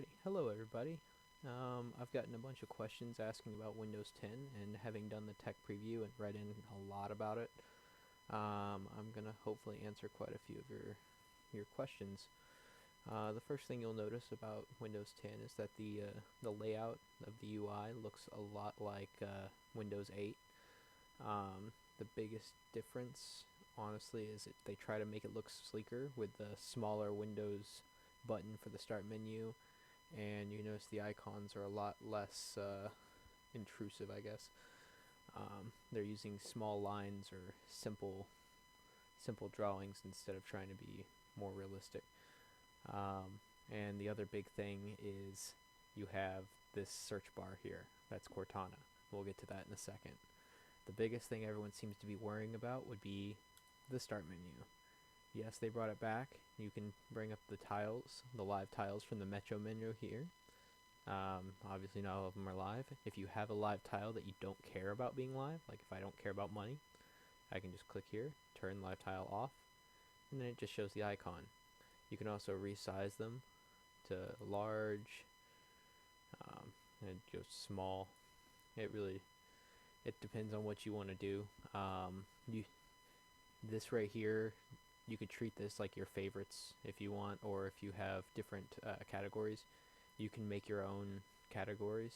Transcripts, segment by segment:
Alrighty, hello everybody. I've gotten a bunch of questions asking about Windows 10, and having done the tech preview and read in a lot about it, I'm gonna hopefully answer quite a few of your questions. The first thing you'll notice about Windows 10 is that the layout of the UI looks a lot like Windows 8. The biggest difference, honestly, is they try to make it look sleeker with the smaller Windows button for the start menu, and you notice the icons are a lot less intrusive, I guess. They're using small lines or simple drawings instead of trying to be more realistic. And the other big thing is you have this search bar here. That's Cortana. We'll get to that in a second. The biggest thing everyone seems to be worrying about would be the start menu. Yes, they brought it back. You can bring up the tiles, the live tiles from the Metro menu here. Obviously, not all of them are live. If you have a live tile that you don't care about being live, like if I don't care about money, I can just click here, turn live tile off, and then it just shows the icon. You can also resize them to large, and just small. It depends on what you want to do. You This right here, you could treat this like your favorites if you want, or if you have different categories, you can make your own categories.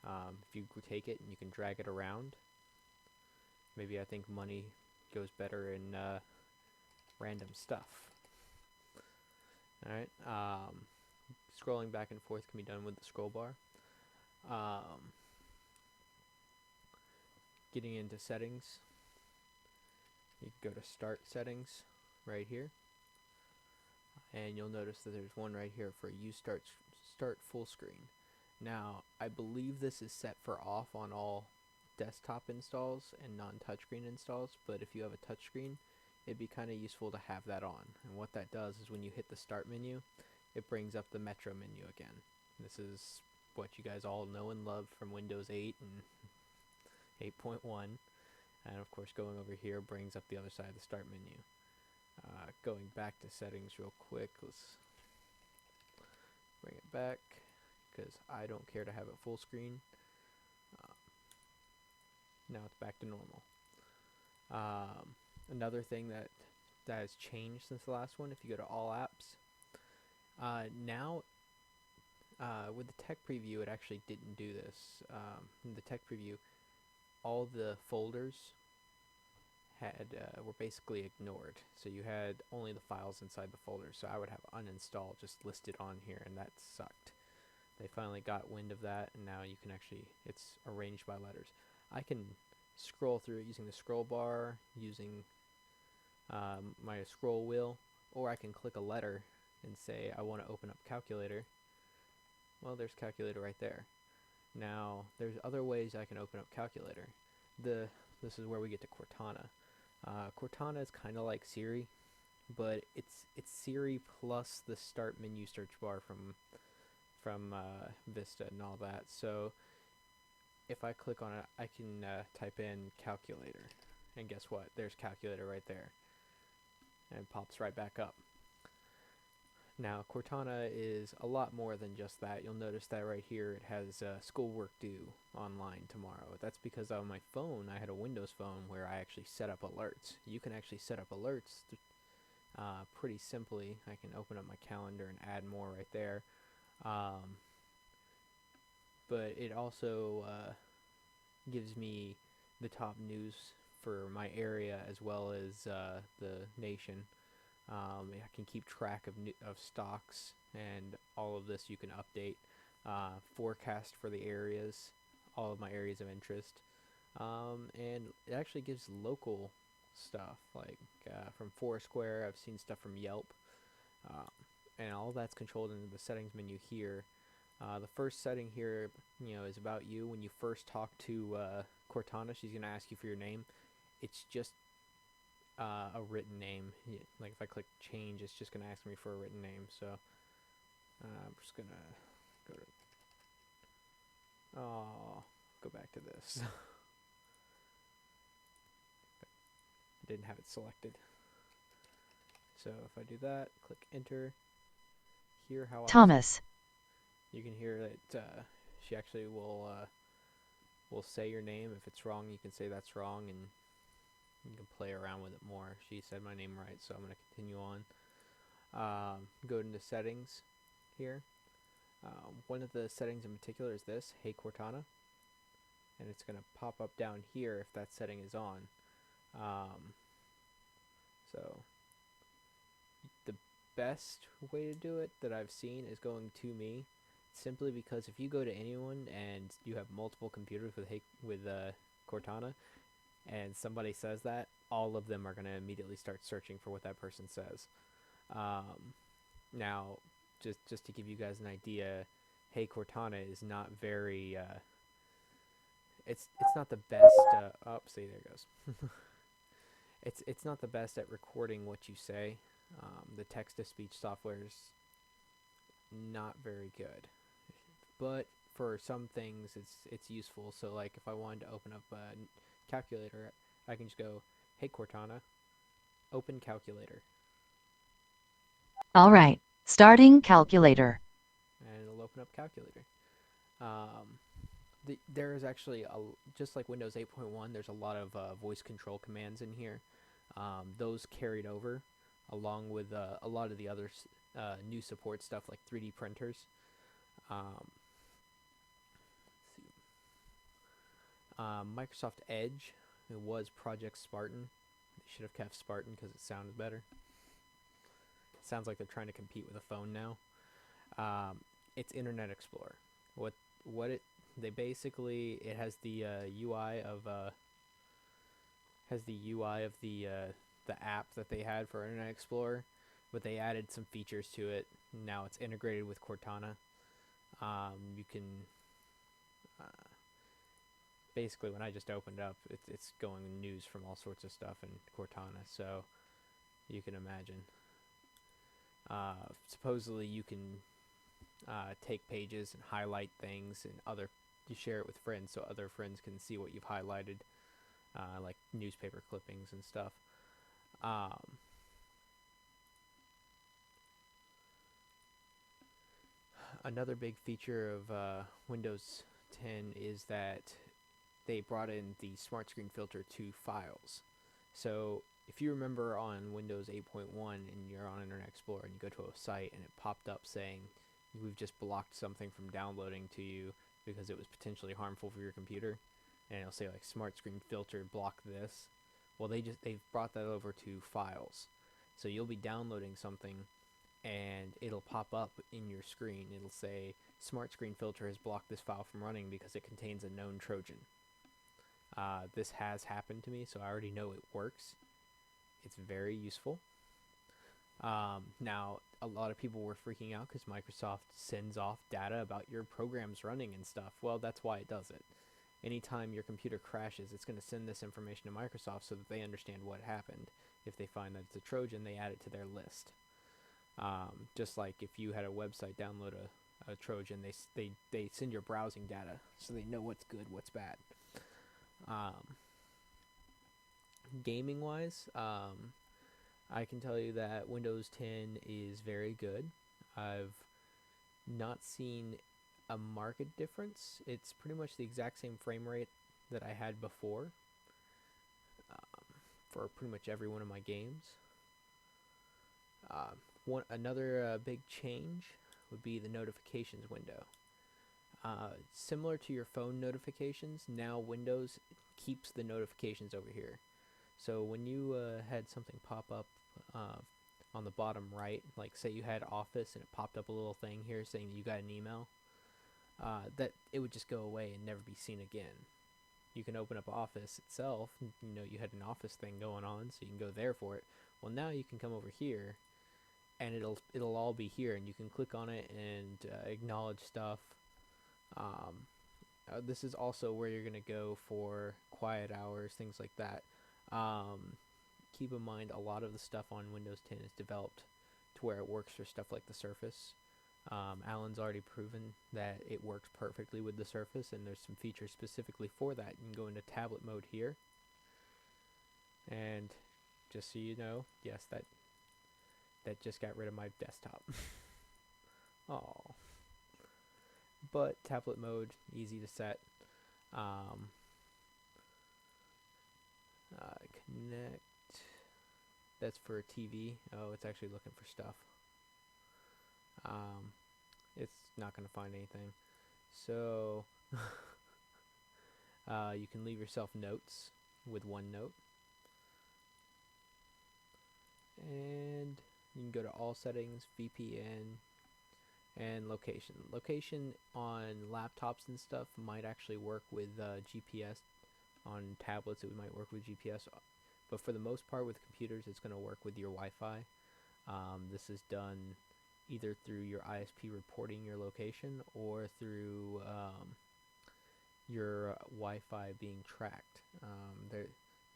If you take it and you can drag it around, maybe I think money goes better in random stuff. Alright, scrolling back and forth can be done with the scroll bar. Getting into settings, you can go to start settings right here, and you'll notice that there's one right here for use start full screen. Now, I believe this is set for off on all desktop installs and non-touchscreen installs, but if you have a touchscreen, it'd be kind of useful to have that on. And what that does is when you hit the start menu, it brings up the Metro menu again. This is what you guys all know and love from Windows 8 and 8.1. And of course, going over here brings up the other side of the start menu. Going back to settings real quick, let's bring it back because I don't care to have it full screen. Now it's back to normal. Another thing that has changed since the last one, if you go to all apps, now with the tech preview, it actually didn't do this. In the tech preview, all the folders were basically ignored. So you had only the files inside the folder. So I would have uninstall just listed on here, and that sucked. They finally got wind of that, and now you can actually, it's arranged by letters. I can scroll through it using the scroll bar, using my scroll wheel, or I can click a letter and say I want to open up calculator. Well, there's calculator right there. Now, there's other ways I can open up calculator. This is where we get to Cortana. Cortana is kind of like Siri, but it's Siri plus the start menu search bar from Vista and all that. So if I click on it, I can type in calculator, and guess what? There's calculator right there, and it pops right back up. Now, Cortana is a lot more than just that. You'll notice that right here it has schoolwork due online tomorrow. That's because on my phone, I had a Windows phone where I actually set up alerts. You can actually set up alerts pretty simply. I can open up my calendar and add more right there. But it also gives me the top news for my area as well as the nation. I can keep track of stocks, and all of this you can update. Forecast for the areas, all of my areas of interest. And it actually gives local stuff, like from Foursquare. I've seen stuff from Yelp. And all that's controlled in the settings menu here. The first setting here, is about you. When you first talk to Cortana, she's going to ask you for your name. It's just a written name. Like if I click change, it's just going to ask me for a written name. So I'm just going to go back to this. I didn't have it selected. So if I do that, click enter. Here how I Thomas. You can hear that she actually will say your name. If it's wrong, you can say that's wrong, and you can play around with it more. She said my name right, so I'm going to continue on. Go into settings here. One of the settings in particular is this, Hey Cortana, and it's going to pop up down here if that setting is on. So the best way to do it that I've seen is going to me, simply because if you go to anyone and you have multiple computers with Cortana, and somebody says that, all of them are going to immediately start searching for what that person says. Now, just to give you guys an idea, Hey Cortana is not very. It's not the best. See, there it goes. It's not the best at recording what you say. The text to speech software is not very good, but for some things it's useful. So like if I wanted to open up a calculator, I can just go, Hey Cortana, open calculator. All right, starting calculator. And it'll open up calculator. There is actually, just like Windows 8.1, there's a lot of voice control commands in here. Those carried over along with a lot of the other new support stuff like 3D printers. Microsoft Edge, it was Project Spartan. They should have kept Spartan because it sounded better. It sounds like they're trying to compete with a phone now. It's Internet Explorer. They basically, it has the UI of the app that they had for Internet Explorer, but they added some features to it. Now it's integrated with Cortana. You can basically, when I just opened up, it's going news from all sorts of stuff in Cortana, so you can imagine. Supposedly you can take pages and highlight things, and you share it with friends so other friends can see what you've highlighted, like newspaper clippings and stuff. Another big feature of Windows 10 is that they brought in the smart screen filter to files. So if you remember on Windows 8.1 and you're on Internet Explorer and you go to a site and it popped up saying we've just blocked something from downloading to you because it was potentially harmful for your computer, and it'll say like smart screen filter block this. Well, they've brought that over to files. So you'll be downloading something and it'll pop up in your screen. It'll say smart screen filter has blocked this file from running because it contains a known Trojan. This has happened to me, so I already know it works. It's very useful. Now, a lot of people were freaking out because Microsoft sends off data about your programs running and stuff. Well, that's why it does it. Anytime your computer crashes, it's going to send this information to Microsoft so that they understand what happened. If they find that it's a Trojan, they add it to their list. Just like if you had a website download a Trojan, they send your browsing data so they know what's good, what's bad. Gaming wise, I can tell you that Windows 10 is very good. I've not seen a market difference. It's pretty much the exact same frame rate that I had before for pretty much every one of my games. Another big change would be the notifications window. Similar to your phone notifications, now Windows keeps the notifications over here. So when you had something pop up on the bottom right, like say you had Office and it popped up a little thing here saying that you got an email, that it would just go away and never be seen again. You can open up Office itself, you know you had an Office thing going on, so you can go there for it. Well, now you can come over here, and it'll all be here, and you can click on it and acknowledge stuff. This is also where you're gonna go for quiet hours, things like that. Keep in mind, a lot of the stuff on Windows 10 is developed to where it works for stuff like the Surface. Alan's already proven that it works perfectly with the Surface, and there's some features specifically for that. You can go into tablet mode here, and just so you know, yes, that just got rid of my desktop. Oh. but tablet mode, easy to set. Um, Connect. That's for a TV. Oh, it's actually looking for stuff. It's not going to find anything. So you can leave yourself notes with OneNote. And you can go to all settings, VPN, and location. Location on laptops and stuff might actually work with GPS. On tablets it might work with GPS, but for the most part with computers it's going to work with your Wi-Fi. This is done either through your ISP reporting your location or through your Wi-Fi being tracked.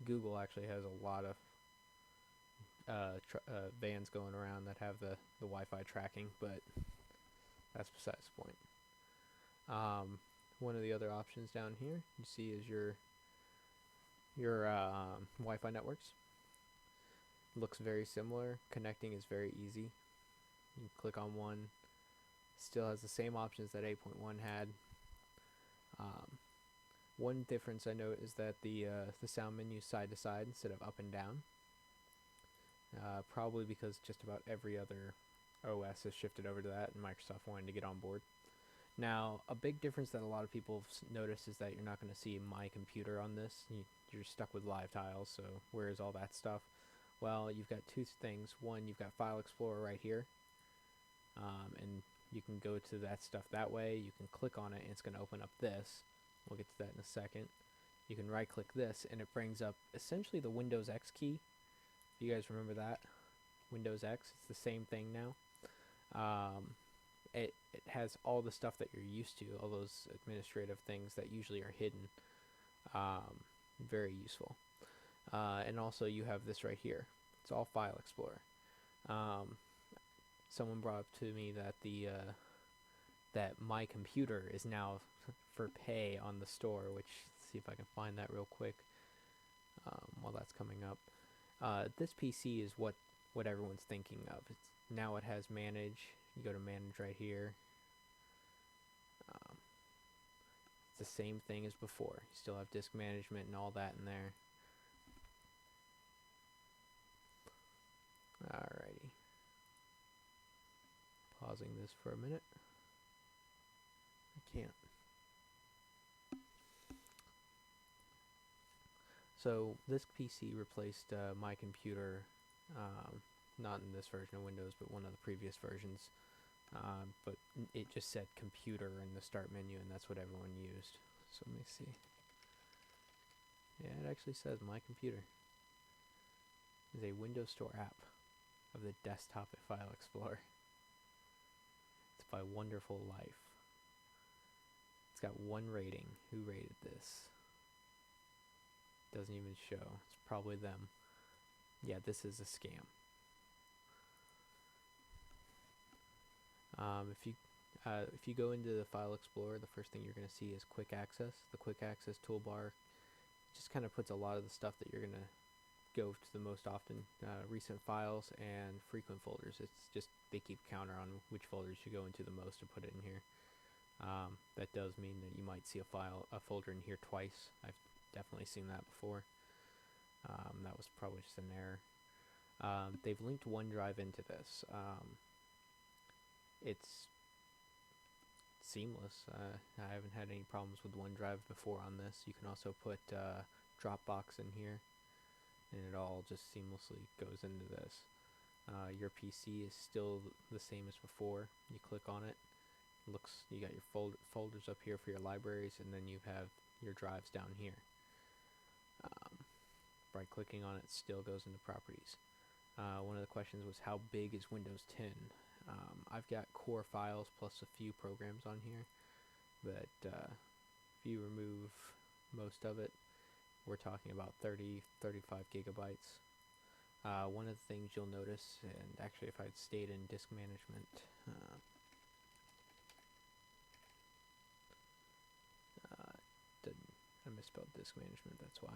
Google actually has a lot of vans going around that have the Wi-Fi tracking, but that's besides the point. One of the other options down here you see is your Wi-Fi networks. Looks very similar. Connecting is very easy. You click on one. Still has the same options that 8.1 had. One difference I note is that the sound menu is side to side instead of up and down. Probably because just about every other OS has shifted over to that, and Microsoft wanted to get on board. Now, a big difference that a lot of people have noticed is that you're not going to see My Computer on this. You're stuck with Live Tiles, so where is all that stuff? Well, you've got two things. One, you've got File Explorer right here, and you can go to that stuff that way. You can click on it, and it's going to open up this. We'll get to that in a second. You can right-click this, and it brings up essentially the Windows X key. If you guys remember that, Windows X, it's the same thing now. It has all the stuff that you're used to, all those administrative things that usually are hidden. Very useful. And also you have this right here. It's all File Explorer. Someone brought up to me that that My Computer is now for pay on the store, which, let's see if I can find that real quick while that's coming up. This PC is what everyone's thinking of. Now it has Manage. You go to Manage right here. It's the same thing as before. You still have disk management and all that in there. Alrighty. Pausing this for a minute. I can't. So this PC replaced My Computer, not in this version of Windows, but one of the previous versions. But it just said computer in the start menu, and that's what everyone used. So let me see. Yeah, it actually says My Computer is a Windows Store app of the desktop File Explorer. It's by Wonderful Life. It's got 1 rating. Who rated this? Doesn't even show. It's probably them. Yeah, this is a scam. If you go into the File Explorer, the first thing you're going to see is Quick Access. The Quick Access toolbar just kind of puts a lot of the stuff that you're going to go to the most often, recent files and frequent folders. It's just they keep counter on which folders you go into the most to put it in here. That does mean that you might see a folder in here twice. I've definitely seen that before. That was probably just an error. They've linked OneDrive into this. It's seamless. I haven't had any problems with OneDrive before on this. You can also put Dropbox in here, and it all just seamlessly goes into this. Your PC is still the same as before. You click on it. You got your folders up here for your libraries, and then you have your drives down here. Right clicking on it still goes into properties. One of the questions was, how big is Windows 10? I've got core files plus a few programs on here, but if you remove most of it, we're talking about 35 gigabytes. One of the things you'll notice, and actually if I'd stayed in disk management, I misspelled disk management, that's why.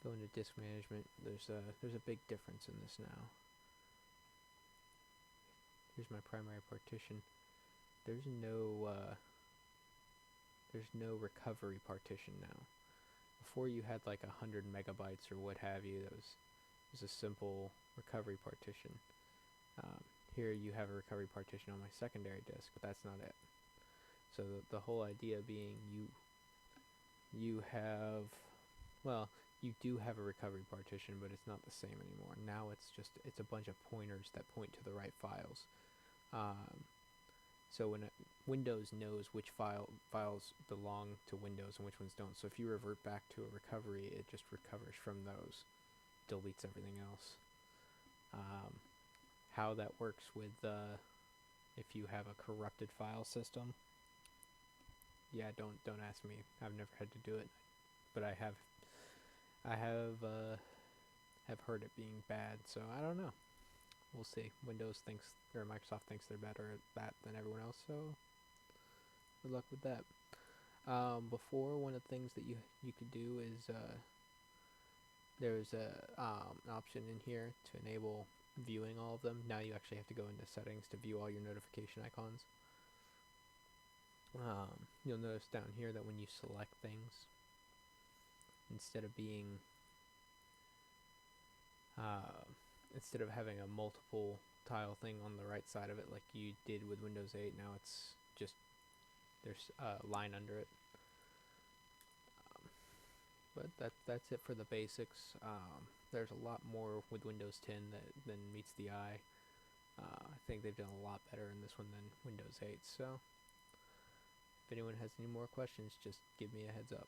The go into disk management, there's a big difference in this now. Here's my primary partition. There's no recovery partition now. Before you had like 100 megabytes or what have you. That was a simple recovery partition. Here you have a recovery partition on my secondary disk, but that's not it. So the whole idea being you have, well, you do have a recovery partition, but it's not the same anymore. Now it's a bunch of pointers that point to the right files. So when Windows knows which files belong to Windows and which ones don't. So if you revert back to a recovery, it just recovers from those, deletes everything else. How that works with if you have a corrupted file system. Yeah, don't ask me. I've never had to do it, but I have heard it being bad. So I don't know. We'll see. Microsoft thinks they're better at that than everyone else. So good luck with that. Before, one of the things that you could do is there's an option in here to enable viewing all of them. Now you actually have to go into settings to view all your notification icons. You'll notice down here that when you select things, instead of having a multiple tile thing on the right side of it like you did with Windows 8, now it's just there's a line under it. But that's it for the basics. There's a lot more with Windows 10 than meets the eye. I think they've done a lot better in this one than Windows 8. So if anyone has any more questions, just give me a heads up.